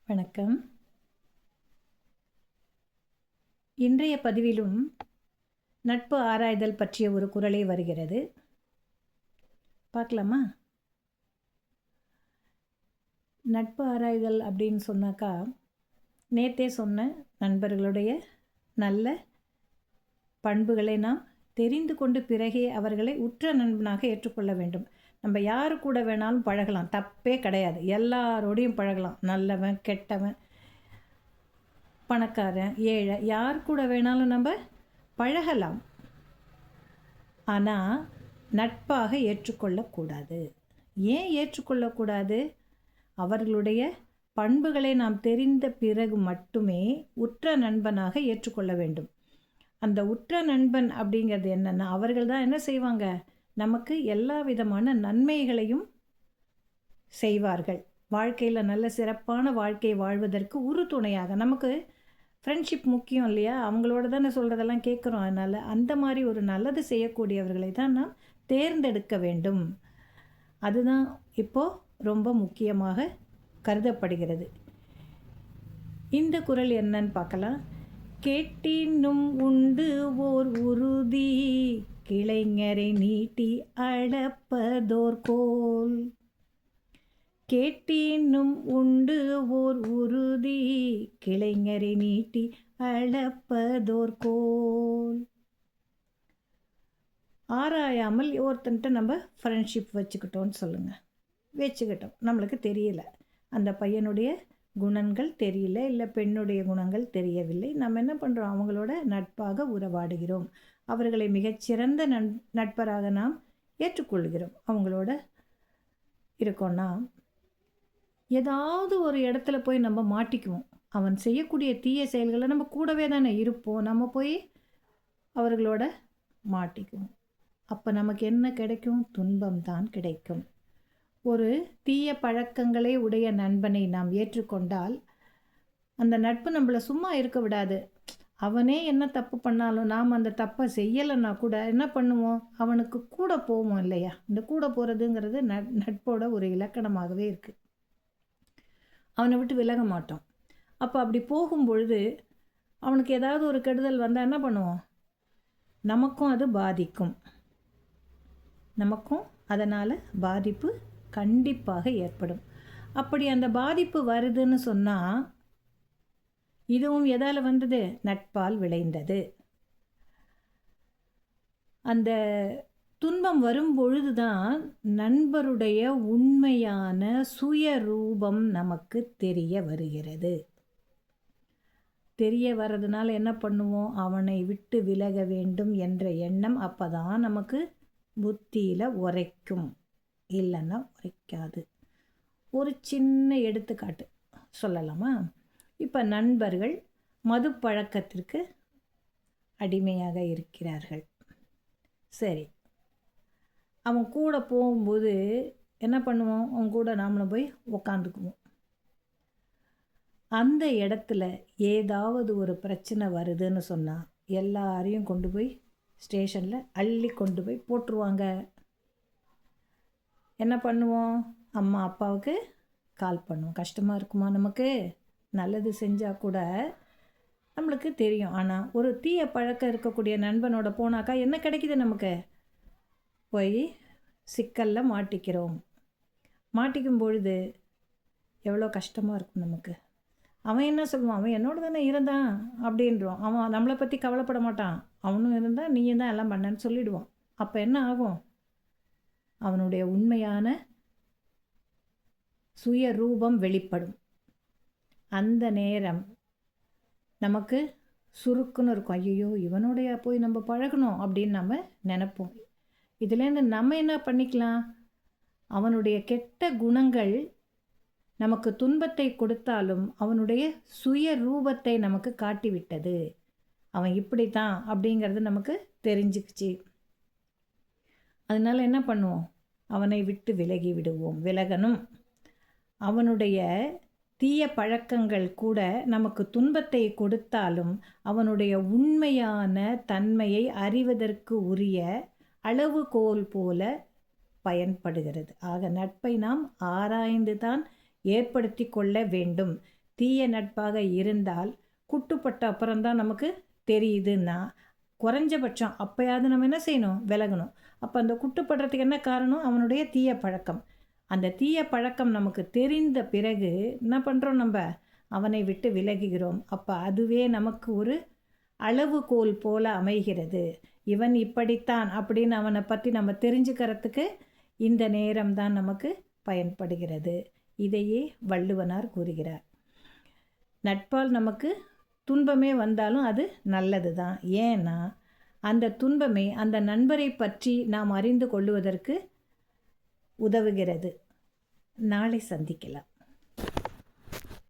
வணக்கம். இன்றைய பதிவிலும் நட்பு ஆராய்தல் பற்றிய ஒரு குறளே வருகிறது. பார்க்கலாமா? நட்பு ஆராய்தல் அப்படின்னு சொன்னாக்கா, நேத்தே சொன்ன நண்பர்களுடைய நல்ல பண்புகளை நாம் தெரிந்து கொண்டு பிறகே அவர்களை உற்ற நண்பனாக ஏற்றுக்கொள்ள வேண்டும். நம்ம யாரு கூட வேணாலும் பழகலாம், தப்பே கிடையாது. எல்லாரோடையும் பழகலாம். நல்லவன், கெட்டவன், பணக்காரன், ஏழை, யார் கூட வேணாலும் நம்ம பழகலாம். ஆனால் நட்பாக ஏற்றுக்கொள்ளக்கூடாது. ஏன் ஏற்றுக்கொள்ளக்கூடாது? அவர்களுடைய பண்புகளை நாம் தெரிந்த பிறகு மட்டுமே உற்ற நண்பனாக ஏற்றுக்கொள்ள வேண்டும். அந்த உற்ற நண்பன் அப்படிங்கிறது என்னென்னா, அவர்கள் தான் என்ன செய்வாங்க, நமக்கு எல்லா விதமான நன்மைகளையும் செய்வார்கள். வாழ்க்கையில் நல்ல சிறப்பான வாழ்க்கை வாழ்வதற்கு உறுதுணையாக. நமக்கு ஃப்ரெண்ட்ஷிப் முக்கியம் இல்லையா? அவங்களோட தானே சொல்கிறதெல்லாம் கேட்குறோம். அதனால் அந்த மாதிரி ஒரு நல்லது செய்யக்கூடியவர்களை தான் நாம் தேர்ந்தெடுக்க வேண்டும். அதுதான் இப்போது ரொம்ப முக்கியமாக கருதப்படுகிறது. இந்த குறள் என்னன்னு பார்க்கலாம். கேட்டினும் உண்டு ஓர் உறுதி, கிளைஞரை நீட்டி அளப்பதோர்கோல். கேட்டினும் உண்டு ஓர் உறுதி, கிளைஞரை நீட்டி அளப்பதோர்கோல். ஆராயாமல் ஒருத்தன்ட்ட நம்ம ஃப்ரெண்ட்ஷிப் வச்சுக்கிட்டோன்னு சொல்லுங்கள். வச்சுக்கிட்டோம், நம்மளுக்கு தெரியல, அந்த பையனுடைய குணங்கள் தெரியல, இல்லை பெண்ணுடைய குணங்கள் தெரியவில்லை. நம்ம என்ன பண்ணுறோம், அவங்களோட நட்பாக உறவாடுகிறோம். அவர்களை மிகச்சிறந்த நட்பராக நாம் ஏற்றுக்கொள்கிறோம். அவங்களோட இருக்கோன்னா ஏதாவது ஒரு இடத்துல போய் நம்ம மாட்டிக்குவோம். அவன் செய்யக்கூடிய தீய செயல்களை நம்ம கூடவே தானே இருப்போம். நம்ம போய் அவர்களோட மாட்டிக்குவோம். அப்போ நமக்கு என்ன கிடைக்கும்? துன்பம் தான் கிடைக்கும். ஒரு தீய பழக்கங்களை உடைய நண்பனை நாம் ஏற்றுக்கொண்டால் அந்த நட்பு நம்மளை சும்மா இருக்க விடாது. அவனே என்ன தப்பு பண்ணாலும் நாம் அந்த தப்பை செய்யலைன்னா கூட என்ன பண்ணுவோம், அவனுக்கு கூட போவோம் இல்லையா? இந்த கூட போகிறதுங்கிறது நட்போட ஒரு இலக்கணமாகவே இருக்குது. அவனை விட்டு விலக மாட்டோம். அப்போ அப்படி போகும்பொழுது அவனுக்கு ஏதாவது ஒரு கெடுதல் வந்தால் என்ன பண்ணுவோம், நமக்கும் அது பாதிக்கும். நமக்கும் அதனால் பாதிப்பு கண்டிப்பாக ஏற்படும். அப்படி அந்த பாதிப்பு வருதுன்னு சொன்னால் இதுவும் எதால் வந்தது? நட்பால் விளைந்தது. அந்த துன்பம் வரும்பொழுது தான் நண்பருடைய உண்மையான சுயரூபம் நமக்கு தெரிய வருகிறது. தெரிய வர்றதுனால என்ன பண்ணுவோம், அவனை விட்டு விலக வேண்டும் என்ற எண்ணம் அப்போ தான் நமக்கு புத்தியில் உரைக்கும், இல்லைன்னா உரைக்காது. ஒரு சின்ன எடுத்துக்காட்டு சொல்லலாமா? இப்போ நண்பர்கள் மது பழக்கத்திற்கு அடிமையாக இருக்கிறார்கள். சரி, அவன் கூட போகும்போது என்ன பண்ணுவோம், அவன் கூட நாமளும் போய் உக்காந்துக்குவோம். அந்த இடத்துல ஏதாவது ஒரு பிரச்சனை வருதுன்னு சொன்னால் எல்லாரையும் கொண்டு போய் ஸ்டேஷனில் அள்ளி கொண்டு போய் போட்டுருவாங்க. என்ன பண்ணுவோம், அம்மா அப்பாவுக்கு கால் பண்ணுவோம். கஷ்டமாக இருக்குமா நமக்கு? நல்லது செஞ்சால் கூட நம்மளுக்கு தெரியும். ஆனால் ஒரு தீய பழக்கம் இருக்கக்கூடிய நண்பனோட போனாக்கா என்ன கிடைக்கிது நமக்கு? போய் சிக்கலில் மாட்டிக்கிறோம். மாட்டிக்கும் பொழுது எவ்வளோ கஷ்டமாக இருக்கும் நமக்கு. அவன் என்ன சொல்லுவான், அவன் என்னோட தானே இருந்தான் அப்படின்றோம். அவன் நம்மளை பற்றி கவலைப்பட மாட்டான். அவனும் இருந்தால் நீயும் தான் எல்லாம் பண்ணன்னு சொல்லிடுவான். அப்போ என்ன ஆகும், அவனுடைய உண்மையான சுய ரூபம் வெளிப்படும். அந்த நேரம் நமக்கு சுருக்குன்னு இருக்கும். ஐயோ, இவனுடைய போய் நம்ம பழகணும் அப்படின்னு நம்ம நினைப்போம். இதுலேருந்து நம்ம என்ன பண்ணிக்கலாம், அவனுடைய கெட்ட குணங்கள் நமக்கு துன்பத்தை கொடுத்தாலும் அவனுடைய சுய ரூபத்தை நமக்கு காட்டிவிட்டது. அவன் இப்படி தான் அப்படிங்கிறது நமக்கு தெரிஞ்சுக்கிச்சு. அதனால் என்ன பண்ணுவோம், அவனை விட்டு விலகி விடுவோம். விலகணும். அவனுடைய தீய பழக்கங்கள் கூட நமக்கு துன்பத்தை கொடுத்தாலும் அவனுடைய உண்மையான தன்மையை அறிவதற்கு உரிய அளவுகோல் போல பயன்படுகிறது. ஆக நட்பை நாம் ஆராய்ந்து தான் ஏற்படுத்தி கொள்ள வேண்டும். தீய நட்பாக இருந்தால் குட்டுப்பட்ட அப்புறம்தான் நமக்கு தெரியுதுன்னா குறைஞ்சபட்சம் அப்போயாவது நம்ம என்ன செய்யணும்? விலகணும். அப்போ அந்த குட்டுப்படுறதுக்கு என்ன காரணம்? அவனுடைய தீய பழக்கம். அந்த தீய பழக்கம் நமக்கு தெரிந்த பிறகு என்ன பண்ணுறோம்? நம்ம அவனை விட்டு விலகுகிறோம். அப்போ அதுவே நமக்கு ஒரு அளவுகோல் போல அமைகிறது. இவன் இப்படித்தான் அப்படின்னு அவனை பற்றி நம்ம தெரிஞ்சுக்கிறதுக்கு இந்த நேரம்தான் நமக்கு பயன்படுகிறது. இதையே வள்ளுவனார் கூறுகிறார். நட்பால் நமக்கு துன்பமே வந்தாலும் அது நல்லது தான். ஏன்னா அந்த துன்பமே அந்த நண்பரை பற்றி நாம் அறிந்து கொள்ளுவதற்கு உதவுகிறது. நாளை சந்திக்கலாம்.